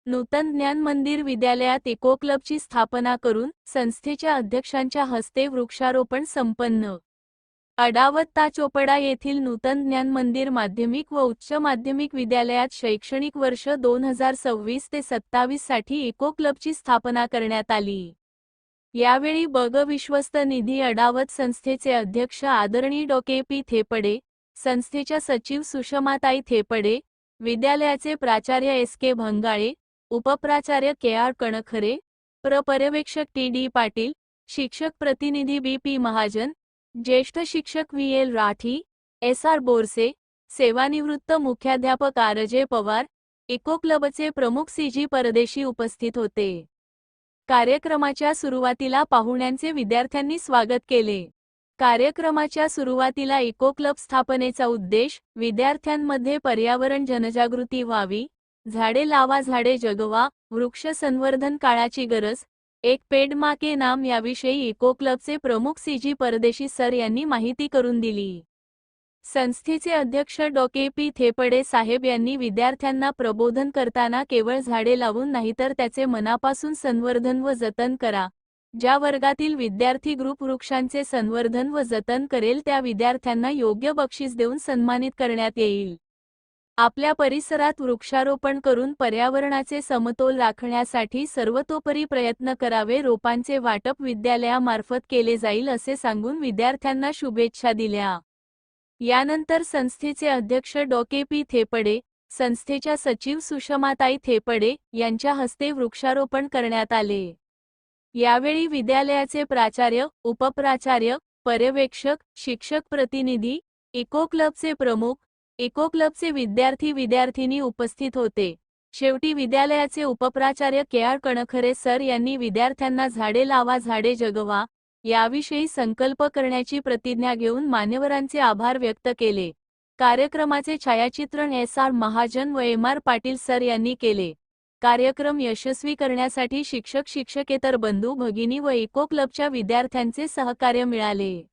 नूतन ज्ञान मंदिर विद्यालयात इको क्लबची स्थापना करून संस्थेच्या अध्यक्षांच्या हस्ते वृक्षारोपण संपन्न। अडावत्ता चोपडा येथील नूतन ज्ञान मंदिर माध्यमिक व उच्च माध्यमिक विद्यालयात शैक्षणिक वर्ष 2026 ते 27 साठी इको क्लबची स्थापना करण्यात आली। यावेळी बग विश्वस्त निधी अडावत संस्थेचे अध्यक्ष आदरणीय डॉ. पी. थेपडे, संस्थेच्या सचिव सुषमाताई थेपडे, विद्यालयाचे प्राचार्य एस. के. भंगाळे, उपप्राचार्य के. आर. कणखरे, पर्यवेक्षक टी. डी. पाटील, शिक्षक प्रतिनिधी बी. पी. महाजन, ज्येष्ठ शिक्षक V. L. Rathi, S. R. Borse, सेवानिवृत्त मुख्याध्यापक आर. जे. पवार, इको क्लबचे प्रमुख सी. जी. परदेशी उपस्थित होते। कार्यक्रमाच्या सुरुवातीला पाहुण्यांचे विद्यार्थ्यांनी स्वागत केले। कार्यक्रमाच्या सुरुवातीला इको क्लब स्थापनेचा उद्देश विद्यार्थ्यांमध्ये पर्यावरण जनजागृती व्हावी, झाडे लावा झाडे जगवा, वृक्ष संवर्धन काळाची गरज, एक पेड़ मां के नाम याविषयी इको क्लबचे प्रमुख सी. जी. परदेशी सर यांनी माहिती करून दिली। संस्थेचे अध्यक्ष डॉ. पी. थेपडे साहेब यांनी विद्यार्थ्यांना प्रबोधन करताना केवळ झाडे लावून नाही तर त्याचे मनापासून संवर्धन व जतन करा। ज्या वर्गातील विद्यार्थी ग्रुप वृक्षांचे संवर्धन व जतन करेल त्या विद्यार्थ्यांना योग्य बक्षीस देऊन सन्मानित करण्यात येईल। आपल्या परिसरात वृक्षारोपण करून पर्यावरणाचे समतोल राखण्यासाठी सर्वतोपरी प्रयत्न करावे। रोपांचे वाटप विद्यालयामार्फत केले जाईल असे सांगून विद्यार्थ्यांना शुभेच्छा दिल्या। यानंतर संस्थेचे अध्यक्ष डॉ. पी. थेपडे, संस्थेच्या सचिव सुषमाताई थेपडे यांच्या हस्ते वृक्षारोपण करण्यात आले। यावेळी विद्यालयाचे प्राचार्य, उपप्राचार्य, पर्यवेक्षक, शिक्षक प्रतिनिधी, इको क्लबचे प्रमुख, इको क्लबचे विद्यार्थी-विद्यार्थिनी उपस्थित होते। शेवटी विद्यालयाचे उपप्राचार्य के. आर. कणखरे सर यांनी विद्यार्थ्यांना झाडे लावा झाडे जगवा याविषयी संकल्प करण्याची प्रतिज्ञा घेऊन मान्यवरांचे आभार व्यक्त केले। कार्यक्रमाचे छायाचित्रण एस. आर. महाजन व एम. आर. पाटील सर यांनी केले। कार्यक्रम यशस्वी करण्यासाठी शिक्षक शिक्षकेतर बंधू भगिनी व इको क्लबच्या विद्यार्थ्यांचे सहकार्य मिळाले।